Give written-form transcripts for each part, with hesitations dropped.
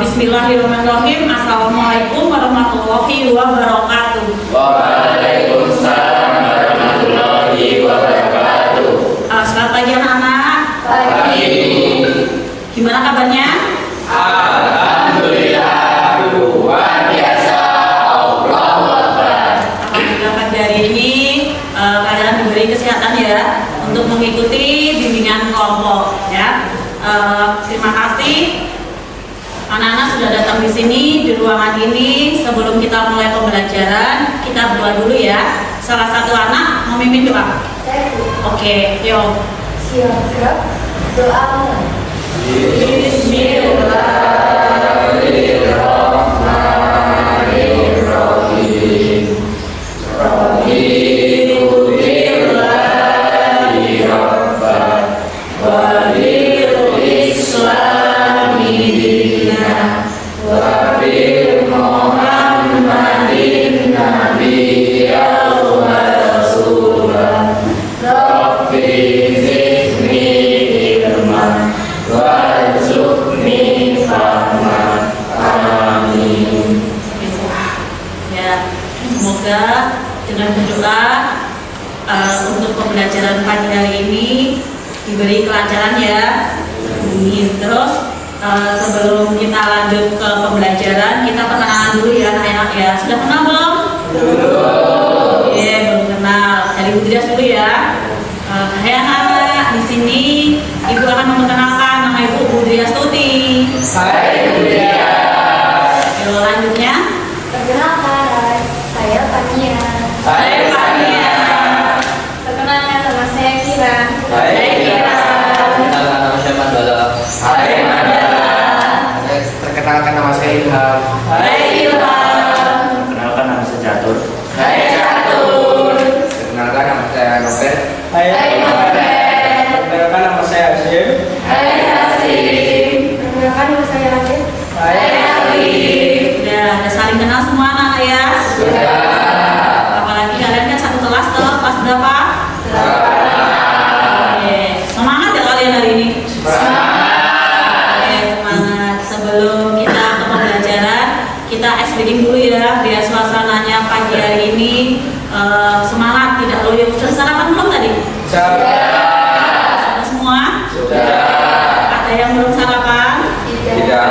Bismillahirrahmanirrahim. Assalamualaikum warahmatullahi wabarakatuh. Waalaikumsalam warahmatullahi wabarakatuh. Selamat pagi anak-anak. Pagi. Gimana kabarnya? Alhamdulillah luar biasa. Allahu Akbar. Alhamdulillah pagi hari ini kalian diberi kesehatan ya untuk mengikuti bimbingan kelompok ya. Terima kasih anak-anak sudah datang di sini di ruangan ini. Sebelum kita mulai pembelajaran, kita berdoa dulu ya. Salah satu anak mau mimpin doa. Oke, yuk. Siap, doa mulai. Bismillahirrahmanirrahim. Raditu billahi rabban wa bil islami dinan wa bi Muhammadin nabiyyan wa rasulan. Rabbi zidni ilman warzuqni fahman. Amin. Ya, semoga dengan berdoa untuk pembelajaran pagi hari ini diberi kelancaran ya. Amin. Terus sebelum kita lanjut ke pembelajaran, kita perkenalan dulu ya anak-anak ya. Sudah kenal belum? Belum. Iya, belum kenal. Dari Bu Dias dulu ya. Hai anak-anak, di sini Ibu akan memperkenalkan nama Ibu Bu Dias Tuti. Hai Bu Dias. Selanjutnya, Perkenalkan, saya Fania. Hai Fania. Perkenalkan, nama saya Kira. Hai Kira. Perkenalkan nama saya Mandala. Hai Mandala. Perkenalkan nama saya Ilham. Hai Ilham. Perkenalkan nama saya Catur. Hai Catur. Perkenalkan nama saya Novel. Hai Novel. Perkenalkan nama saya Hasim. Hai Hasim. Perkenalkan, nama saya Radit. Hai Alif. udah saling kenal semua anak ya. Sudah. Apalagi kalian kan satu kelas toh, kelas berapa? Oke, semangat ya kalian hari ini. Oke, semangat. Sebelum kita ke pembelajaran, kita ice breaking dulu ya, biar suasananya pagi hari ini semangat, tidak loyo. Sudah sarapan belum tadi? Sudah semua? Sudah. Ada yang belum sarapan? Tidak.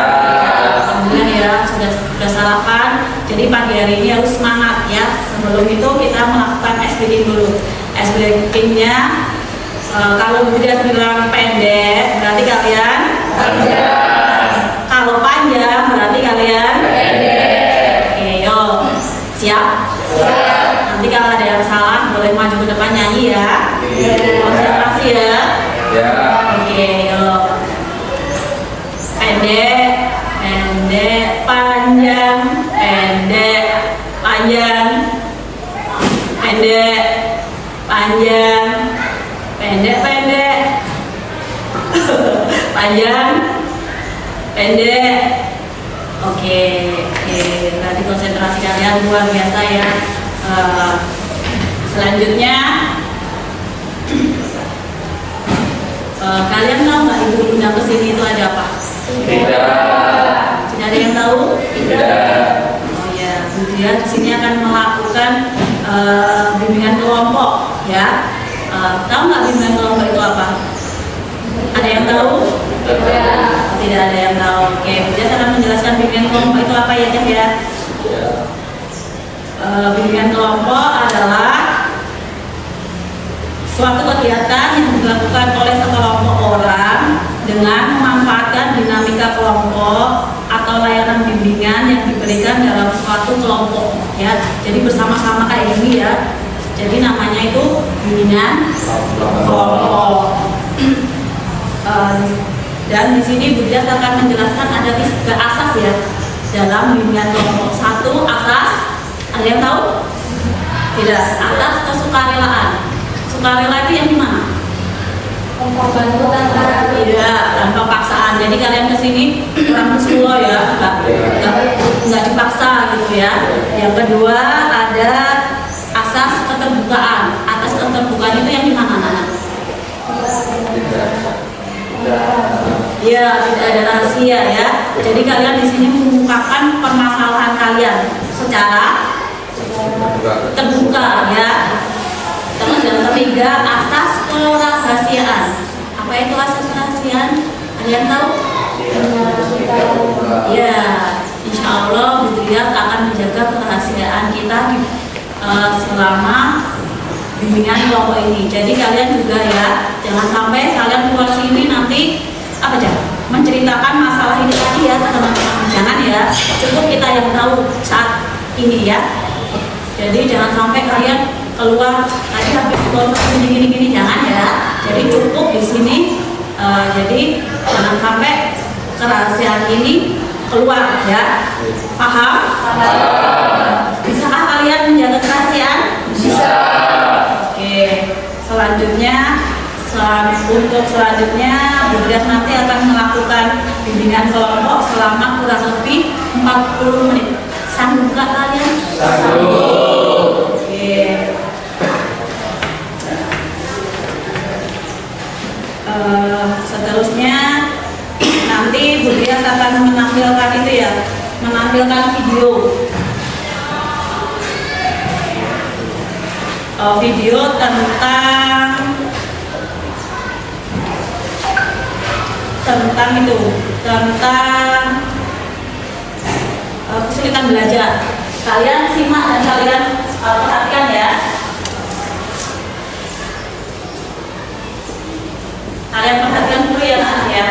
Alhamdulillah ya, sudah sarapan. Jadi pagi hari ini harus semangat ya. Sebelum itu kita melakukan ice breaking dulu. Ice breakingnya kalau tidak bilang pendek, berarti kalian Panjang. kalau panjang berarti kalian Pendek. Oke, yuk. Siap? Siap. Nanti kalau ada yang salah boleh maju ke depan nyanyi ya. Konsentrasi ya. Ya. Oke, yuk. Pendek, pendek, panjang, pendek, panjang, pendek, panjang, pendek, pendek, panjang, pendek. Oke, berarti konsentrasi kalian luar biasa ya. Selanjutnya, kalian tahu nggak ibu undang kesini itu ada apa? Tidak. Tidak ada yang tahu? Tidak. Oh ya, Bu Dia di sini akan melakukan bimbingan kelompok ya. Tahu nggak bimbingan kelompok itu apa? Ada yang tahu? Tidak ada yang tahu. Oke, Bu Dia akan menjelaskan bimbingan kelompok itu apa ya, Cak ya? Bimbingan kelompok adalah suatu kegiatan yang dilakukan oleh sekelompok orang dengan memanfaatkan dinamika kelompok atau layanan bimbingan yang diberikan dalam suatu kelompok ya. Jadi bersama-sama kayak gini ya. Jadi namanya itu bimbingan kelompok. Dan di sini Bu Dias akan menjelaskan ada 3 asas ya dalam bimbingan kelompok. 1 asas, ada yang tahu? Tidak. Asas kesukarelaan. Sukarela itu yang gimana? Membantu tanpa Tanpa paksaan. Jadi kalian kesini orang Solo ya, nggak dipaksa gitu ya. Yang kedua ada asas keterbukaan. Atas keterbukaan itu yang gimana, Nana? Ya, tidak ada rahasia ya. Jadi kalian di sini mengungkapkan permasalahan kalian secara terbuka ya. Terus yang ketiga, asas kerahasiaan. Apa itu asas kerahasiaan? Kalian tahu? Ya, insya Allah Bu Trias akan menjaga kerahasiaan kita selama bimbingan kelompok ini. Jadi kalian juga ya, jangan sampai kalian keluar sini nanti apa aja menceritakan masalah ini tadi ya teman-teman. Jangan ya, cukup kita yang tahu saat ini ya. Jadi jangan sampai kalian keluar tadi habis konferensi gini-gini, jangan ya. Jadi cukup di sini. Jadi jangan sampai kerahasiaan ini keluar ya. Paham? Bisakah kalian menjaga kerahasiaan? Bisa. Oke. Selanjutnya untuk selanjutnya Bu Trias nanti akan melakukan bimbingan kelompok selama kurang lebih 40 menit. Sanggup nggak kalian? Sanggup. Oke. Seterusnya nanti Bu Trias akan menampilkan itu ya, menampilkan video tentang kesulitan belajar. Kalian simak dan kalian perhatikan ya. Kalian perhatikan dulu ya anak ya.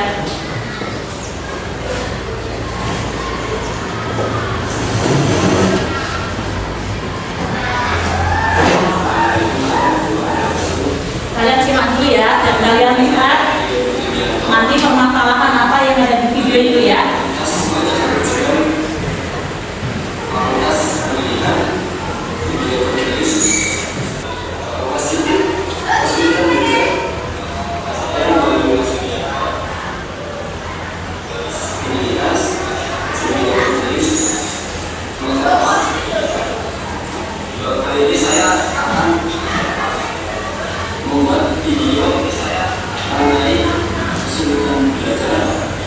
Kalian simak dulu ya dan kalian lihat nanti permasalahan apa yang ada di video itu ya.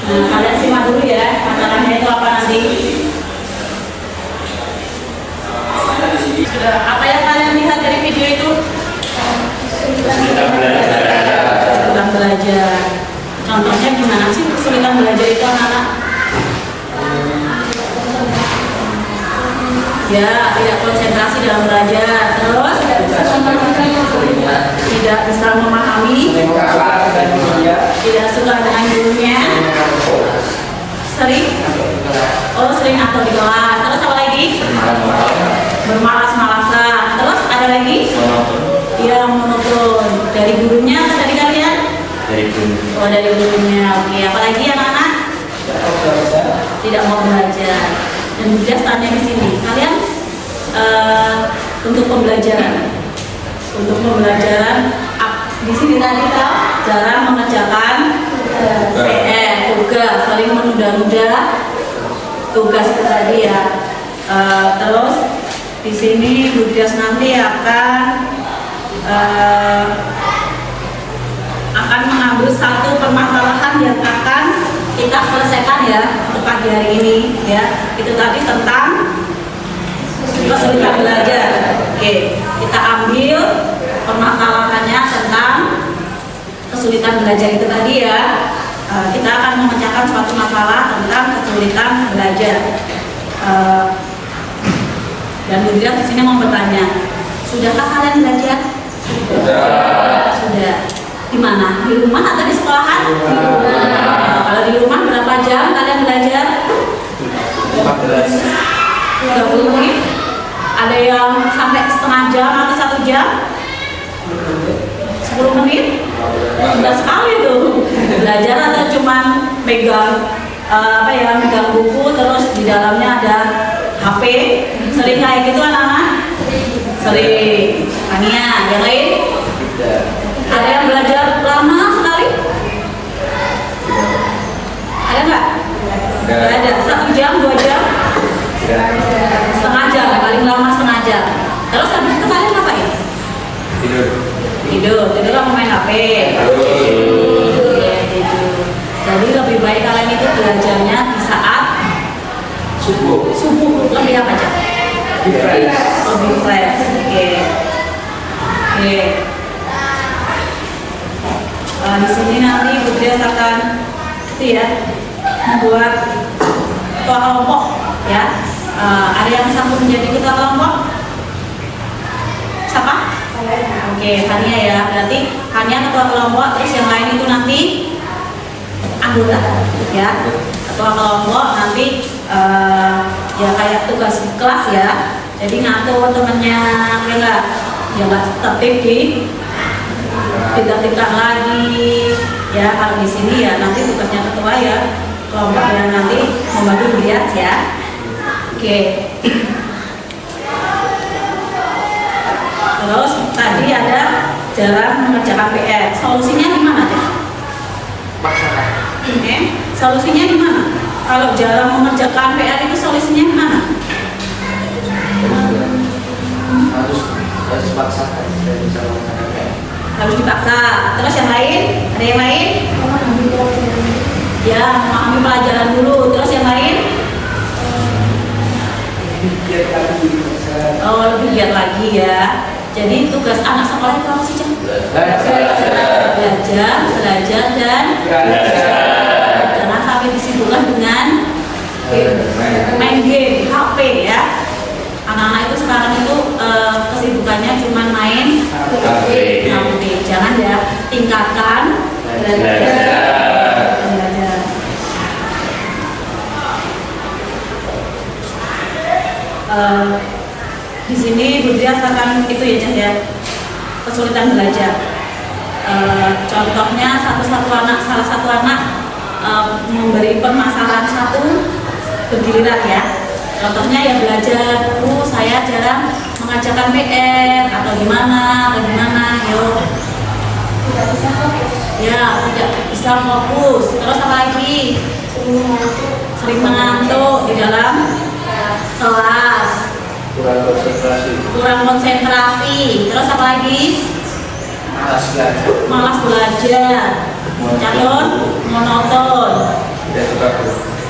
Nah, kalian simak dulu ya, masalahnya itu apa nanti. Apa yang kalian lihat dari video itu? Kesulitan belajar. Kesulitan belajar. Contohnya gimana sih kesulitan belajar itu anak-anak? Ya, tidak konsentrasi dalam belajar. Terus tidak bisa memahami, tidak suka dengan gurunya, sering atau di kelas. Terus apa lagi? Bermalas-malasan. Terus ada lagi? Iya, monoton. Dari gurunya atau dari kalian? Dari guru. Oh, dari gurunya. Oke, apa lagi anak-anak? Tidak mau belajar. Dan juga tanya di sini, kalian untuk pembelajaran di sini tadi kita jarang mengerjakan tugas, sering menunda-nunda tugas itu tadi ya. Terus di sini Bu Trias nanti akan mengambil satu permasalahan yang akan kita selesaikan ya untuk pagi hari ini ya. Itu tadi tentang kesulitan belajar. Oke, kita ambil permasalahannya tentang kesulitan belajar itu tadi ya. Kita akan memecahkan suatu masalah tentang kesulitan belajar. Dan Bu Trias di sini mau bertanya, sudahkah kalian belajar? Sudah. Di mana? Di rumah atau di sekolahan? Kalau di rumah berapa jam kalian belajar? 30 menit. Ada yang sampai setengah jam atau 1 jam? 10 menit? Mudah sekali tuh. Belajar atau cuman megang megang buku terus di dalamnya ada HP. Sering kayak gitu anak-anak? Sering. Tania, yang lain? Ada yang belajar lama sekali? Ada nggak? Nggak ada. 1 jam, 2 jam? Setengah jam, paling lama setengah jam. Terus habis itu kalian ngapain? Tidur sama main HP. Tidur. Jadi lebih baik kalian itu belajarnya di saat Subuh. lebih apa aja? Lebih fresh. Oke. Di sini nanti Budrias akan itu ya membuat ketua kelompok ya. Ada yang sanggup menjadi ketua kelompok? Siapa? Oke, Hania ya. Berarti Hania ketua kelompok, terus yang lain itu nanti anggota ya. Ketua kelompok nanti ya kayak tugas kelas ya. Jadi ngatur temennya ya nggak tertib di tidak lagi ya. Kalau di sini ya nanti tugasnya ketua ya, kelompok yang nanti membantu Budrias ya. Oke. Terus tadi ada jarang mengerjakan PR. Solusinya gimana deh? Paksakan. Solusinya gimana? Kalau jarang mengerjakan PR itu solusinya gimana? Harus paksakan. Saya bisa melaksanakan PR. Harus dipaksa. Terus yang lain? Ada yang lain? Ya, memahami pelajaran dulu. Terus yang lain? Oh, lebih giat lagi ya. Jadi tugas anak sekolah itu apa sih, Cang? Belajar, dan jangan sampai disibukkan dengan main game, HP ya. Anak-anak itu sekarang itu kesibukannya cuma main HP. Jangan ya, tingkatkan belajar. Di sini Budrias akan itu ya, Cah ya, kesulitan belajar. Contohnya salah satu anak memberi permasalahan satu bergiliran ya. Contohnya ya belajar, saya jarang mengajarkan PR atau gimana, yo. Tidak bisa fokus. Ya, tidak bisa fokus. Terus apa lagi? Sering mengantuk di dalam kelas. Kurang konsentrasi. Terus apa lagi? Malas belajar. Calon monoton.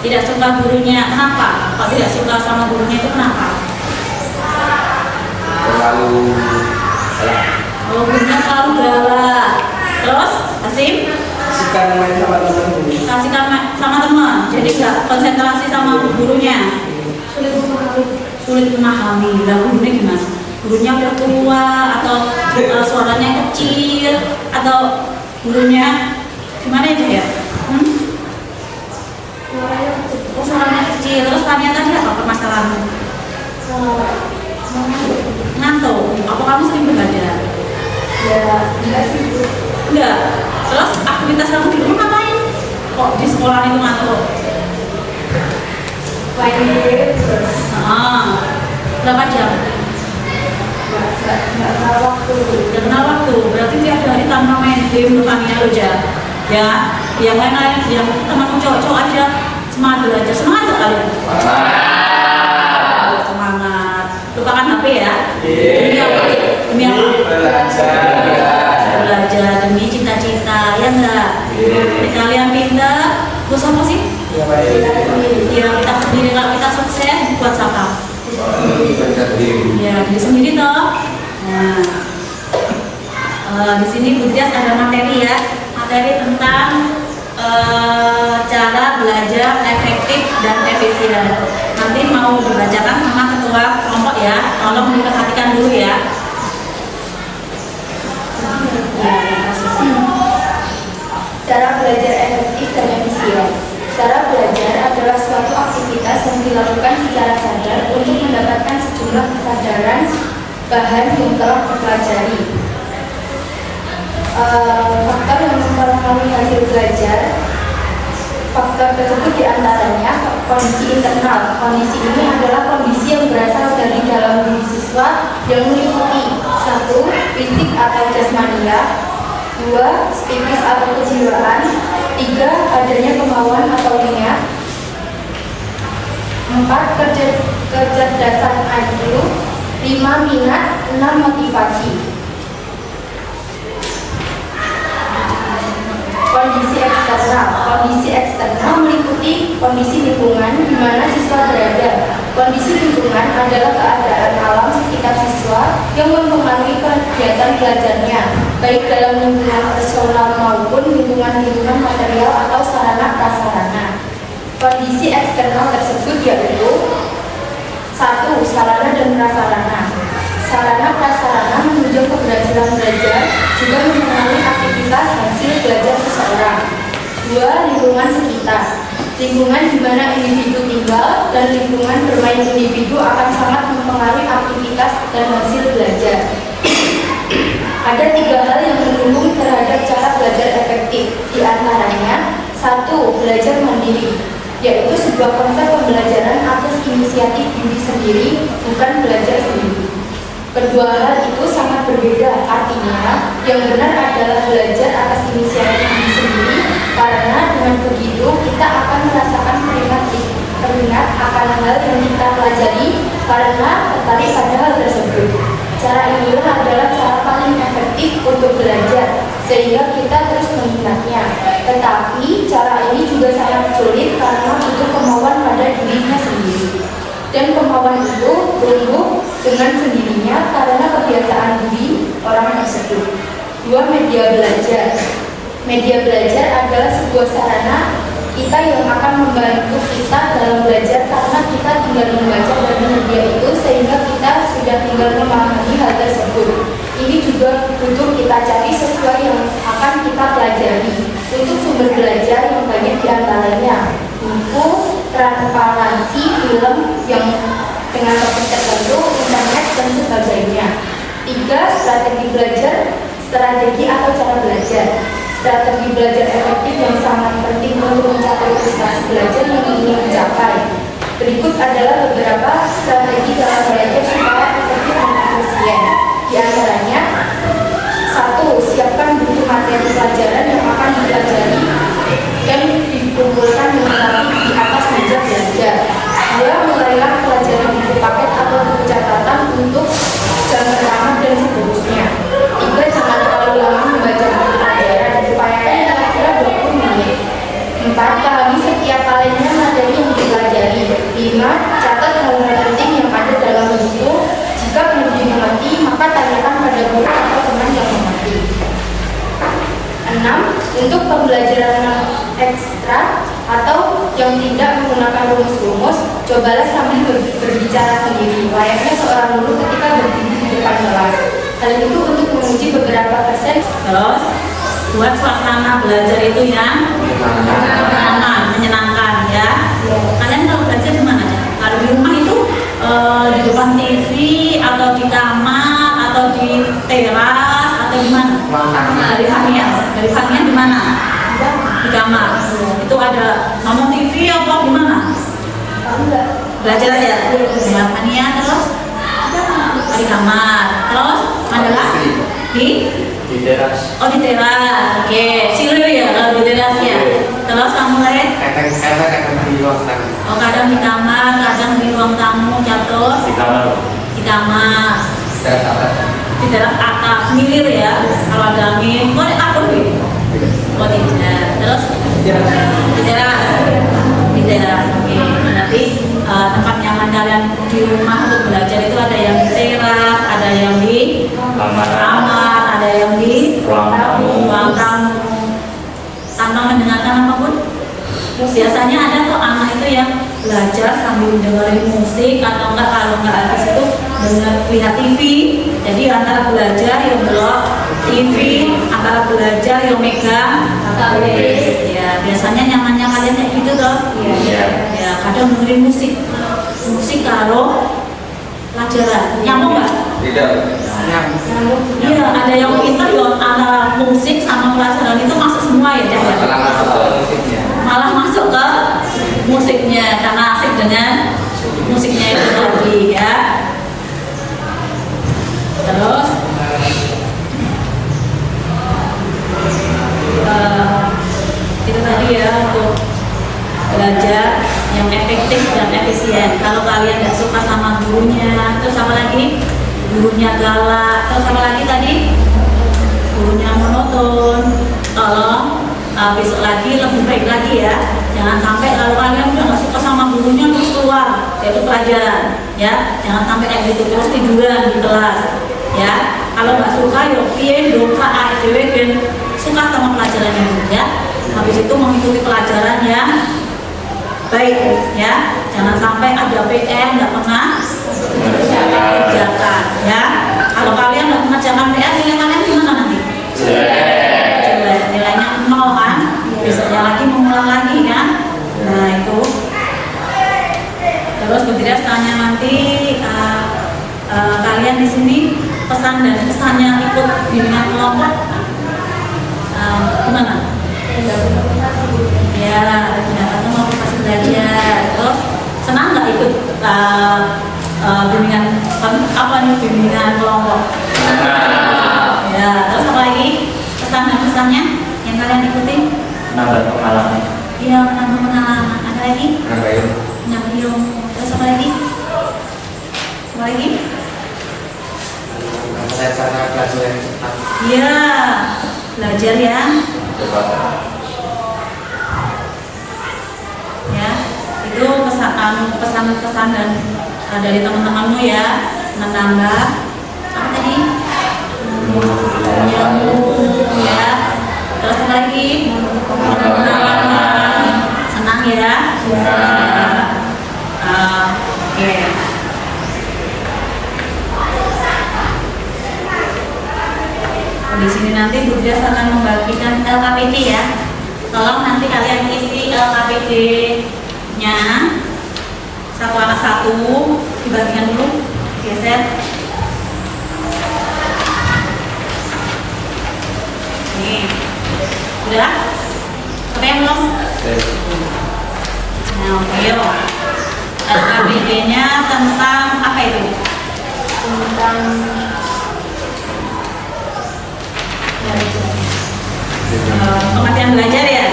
Tidak suka gurunya. Kenapa? Kalau tidak suka sama gurunya itu kenapa? Terlalu galak. Oh, gurunya terlalu galak. Terus, Asim? Kasihkan main sama teman. Kasihkan sama teman. Jadi nggak konsentrasi sama gurunya. Sulit memahami. Lah gurunya gimana? Gurunya udah tua atau suaranya kecil atau gurunya gimana itu ya? Suaranya kecil. Terus tanya tadi apa permasalahanmu? Ngantuk. Apa kamu sering begadang? Ya, enggak sih, Bu. Enggak. Terus aktivitas kamu di rumah ngapain? Kok di sekolah itu ngantuk? Main game terus. Berapa jam? Nggak tahu waktu. Udah kenal waktu. Berarti tiap hari tanpa main game depannya lo ya. Ya, yang lain yang temanmu cowok-cowok aja semangat belajar, semangat tuh kalian. Semangat. Lupakan HP ya. Demi apa? Demi apa? Belajar demi cita-cita, ya enggak? Kalian pintar, buat siapa sih? Ya kita sendiri, kalau kita sukses buat siapa? Ya diri sendiri toh. Nah, di sini Budrias ada materi ya, materi tentang cara belajar efektif dan efisien. Nanti mau dibacakan sama ketua kelompok ya, tolong diperhatikan dulu ya. Cara belajar efektif dan efisien. Cara belajar adalah suatu aktivitas yang dilakukan secara sadar untuk mendapatkan sejumlah kesadaran bahan yang telah dipelajari. Faktor yang mempengaruhi hasil belajar. Faktor tersebut diantaranya kondisi internal. Kondisi ini adalah kondisi yang berasal dari dalam diri siswa yang meliputi 1. Fisik atau jasmania, 2. Psikis atau kejiwaan, 3. Adanya kemauan atau niat, 4. Kecerdasan IQ, 5. Minat, 6. Motivasi. Kondisi eksternal meliputi kondisi lingkungan di mana siswa berada. Kondisi lingkungan adalah keadaan alam sekitar siswa yang mempengaruhi kegiatan belajarnya, baik dalam lingkungan personal maupun lingkungan material atau sarana prasarana. Kondisi eksternal tersebut yaitu 1. Sarana dan prasarana. Sarana prasarana menunjang keberhasilan belajar, juga mempengaruhi aktivitas hasil belajar seseorang. 2. Lingkungan sekitar. Lingkungan di mana individu tinggal dan lingkungan bermain individu akan sangat mempengaruhi aktivitas dan hasil belajar. Ada 3 hal yang mendukung terhadap cara belajar efektif, di antaranya 1. Belajar mandiri, yaitu sebuah konsep pembelajaran atas inisiatif diri sendiri, bukan belajar sendiri. Kedua hal itu sangat berbeda, artinya yang benar adalah belajar atas inisiatif diri sendiri, karena dengan begitu kita akan merasakan teringat akan hal yang kita pelajari karena tertarik pada hal tersebut. Cara inilah adalah cara paling efektif untuk belajar, sehingga kita terus mengingatnya. Tetapi cara ini juga sangat sulit karena butuh kemauan pada dirinya sendiri. Dan kemauan itu tumbuh dengan sendirinya karena kebiasaan diri orang tersebut. 2. Media belajar. Media belajar adalah sebuah sarana kita yang akan membantu kita dalam belajar karena kita tinggal membaca dari media itu sehingga kita sudah tinggal memahami hal tersebut. Ini juga butuh kita cari sesuai yang akan kita pelajari. Untuk sumber belajar yang banyak diantaranya buku, transparansi, film yang dengan topik tertentu, internet, dan sebagainya. 3. Strategi belajar, strategi atau cara belajar. Strategi belajar efektif yang sangat penting untuk mencapai prestasi belajar yang ingin dicapai. Berikut adalah beberapa strategi dalam belajar supaya efektif dan efisien. Di antaranya, 1. Siapkan buku materi pelajaran yang akan dipelajari dan dikumpulkan dengan rapi di atas meja belajar. 2. Mulailah pelajaran buku paket atau buku catatan untuk jam pertama dan seterusnya. 3. Jangan terlalu lama membaca buku pelajaran, upayakan kira-kira 20 menit. 4. Pahami setiap kalanya materi yang dipelajari. 5. Catat hal-hal penting yang ada dalam buku. Jika belum dimengerti, maka tanyakan pada guru atau teman yang mengerti. 6. Untuk pembelajaran ekstra atau yang tidak menggunakan rumus-rumus, cobalah sambil berbicara sendiri, layaknya seorang guru ketika berdiri di depan kelas. Hal itu untuk menguji beberapa persen. Terus buat suasana belajar itu yang nyaman, menyenangkan ya. Kalian kalau belajar di mana aja? Kalau di rumah itu di depan TV atau di kamar atau di teras atau di mana? Dari Fania di mana? Di kamar. Itu ada nonton TV apa di mana? Belajar aja. Ya, Fania terus di kamar. Terus mana lagi? Di teras. Oh di teras. Oke, Silu ya kalau di teras ya. Terus kamu lain? Kadang di ruang tamu. Oh kadang di kamar, kadang di ruang tamu, catur. Di kamar. Di kamar. Teras atas. Di teras atas, milir ya. Kalau ada angin, kok ada apa nih? Oh tidak. Terus di teras. Di teras. Oke. Berarti tempat nyaman kalian di rumah untuk belajar itu ada yang di teras, ada yang di kamar, ada yang di Ruang tamu. ruang tamu. Tanpa mendengarkan apapun. Biasanya ada tuh anak itu yang belajar sambil dengerin musik atau enggak, kalau enggak habis itu lihat TV. Jadi antara belajar yang belok TV, antara belajar yang megang HP. Ya biasanya nyamannya kalian kayak gitu tuh. Iya. Ya kadang dengerin musik kalau pelajaran. Nyambung nggak? Tidak. Iya ada yang pintar ya antara musik sama pelajaran itu masuk semua ya. Salah satu musiknya. Malah masuk ke musiknya karena asik dengan musiknya itu tadi ya. Terus itu tadi ya untuk belajar yang efektif dan efisien. Kalau kalian nggak suka sama gurunya, terus apa lagi? Gurunya galak, terus apa lagi tadi? Gurunya monoton, tolong besok lagi lebih baik lagi ya. Jangan sampai kalau kalian udah nggak suka sama gurunya terus keluar yaitu pelajaran ya. Jangan sampai kayak gitu terus tiduran di kelas ya. Kalau nggak suka yuk piye dosa ADW dan suka sama pelajarannya dulu ya. Habis itu mengikuti pelajaran yang baik ya. Jangan sampai ada PR nggak pernah kerjakan ya. Kalau kalian nggak mengerjakan PR, nilai kalian gimana nanti? Jelek. Nilainya 0 kan? Besoknya lagi mengulang lagi kan? Nah itu. Terus kemudian tanya nanti kalian di sini pesan dan kesannya ikut bimbingan kelompok gimana? Ya, pendapatnya motivasi belajar. Terus senang nggak ikut bimbingan bimbingan kelompok? Ya, terus apa lagi pesan dan kesannya yang kalian ikutin? Nambah pengalaman. Iya, menambah pengalaman. Ada lagi? Ngapain? Menambah ilmu. Terus apa lagi? Apa lagi? Saya cara belajar yang cepat. Iya, belajar ya. Cepat. Ya, itu pesan-pesan dan dari teman-temanmu ya, menambah apa tadi? Ilmu ya. Terus apa lagi? Pengalaman. Senang ya? Oke. Di sini nanti Bu Dias akan membagikan LKPD ya. Tolong nanti kalian isi LKPD-nya satu anak satu, dibagikan dulu, geser. Nih, sudah? Sampai yang belum? Nah, oke yuk. LKPD-nya tentang apa itu? Tentang pengertian belajar ya.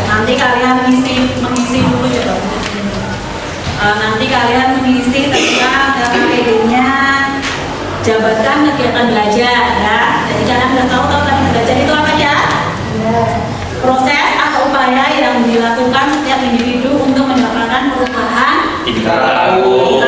Nanti kalian mengisi dulu ya. Nanti kalian mengisi tentang LKPD-nya jabatan kegiatan belajar ya. Jadi kalian udah tahu tadi belajar itu apa ya? Proses atau upaya yang dilakukan setiap individu untuk mendapatkan perubahan Tingkah laku.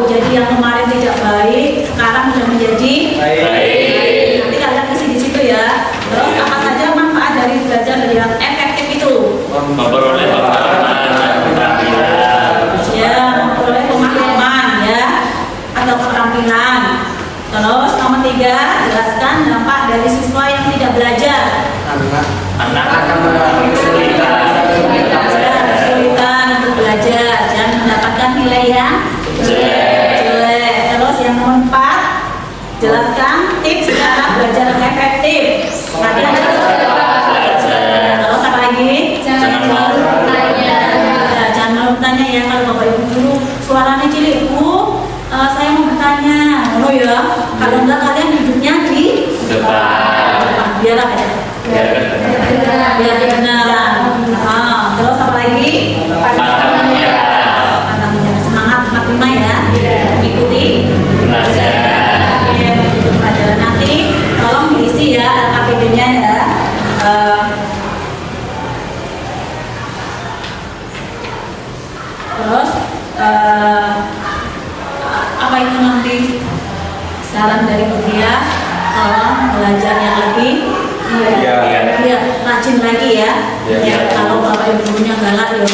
Jadi yang kemarin tidak baik sekarang sudah menjadi Baik. Nanti kalian isi di situ ya. Terus apa saja manfaat dari belajar yang efektif itu? Memperoleh pengalaman dan keterampilan. Ya, memperoleh pemahaman ya atau keterampilan. Terus nomor 3, jelaskan dampak dari siswa yang tidak belajar. Anak akan mengalami Kesulitan untuk belajar dan mendapatkan nilai yang jelek. Terus yang nomor 4, jelaskan tips cara belajar yang efektif. Tadi ada terus apa lagi? Jangan malu bertanya. Jangan malu bertanya ya. Kalau bapak ibu guru suaranya cilik, Bu, saya mau bertanya. Oh ya, kalau enggak kalian duduknya di depan. biar apa ya? Biar kebenaran. Terus apa lagi? Pantangnya. Semangat 45 ya. Ikuti Belajar. pelajaran nanti. Tolong diisi ya LKPD-nya ya. Terus apa itu nanti saran dari Bu Dias? Tolong belajar yang lebih rajin lagi ya. Iya. Kalau bapak ibu gurunya galak ya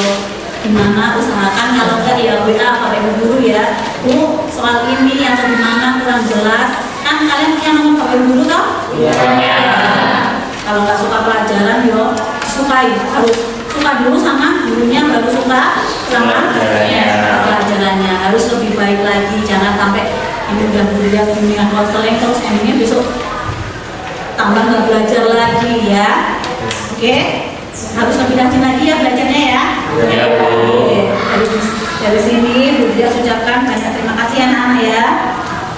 gimana, usahakan kalau enggak ya WA bapak ibu guru ya, Bu soal ini atau gimana kurang jelas. Kan kalian punya nomor bapak ibu guru toh? Iya. Kalau nggak suka pelajaran yo sukai, harus suka dulu sama gurunya baru suka sama pelajarannya. Harus lebih baik lagi, jangan sampai ini udah kuliah bimbingan konseling terus endingnya besok tambah nggak belajar lagi ya. Oke, harus lebih rajin lagi ya belajarnya ya. Ya, Bu. Oke, dari sini Bu Dias ucapkan banyak terima kasih anak-anak ya.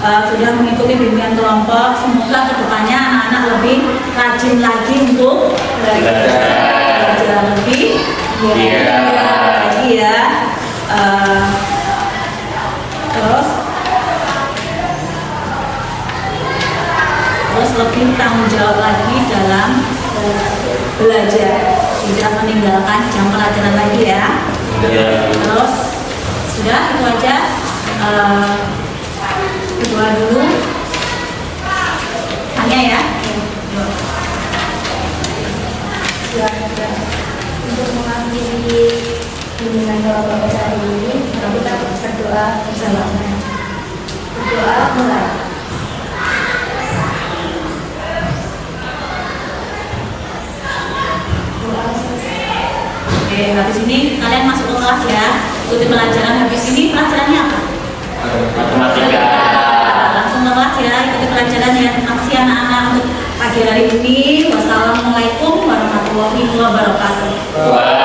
Sudah mengikuti bimbingan kelompok. Semoga kedepannya anak-anak lebih rajin lagi untuk belajar lebih lagi ya. Terus lebih tanggung jawab lagi dalam belajar meninggalkan jam pelajaran lagi ya. Ya. Terus sudah itu aja. Berdoa dulu. Hanya ya. Yuk. Silakan untuk mengakhiri bimbingan doa Bapak hari ini, kita berdoa bersama. Berdoa mulai. Doa selesai. Oke, habis ini kalian masuk ke kelas ya. Ikuti pelajaran. Habis ini pelajarannya apa? Matematika. Langsung ke kelas ya. Ikuti pelajaran ya. Terima kasih anak-anak untuk pagi hari ini. Wassalamualaikum warahmatullahi wabarakatuh. Wah.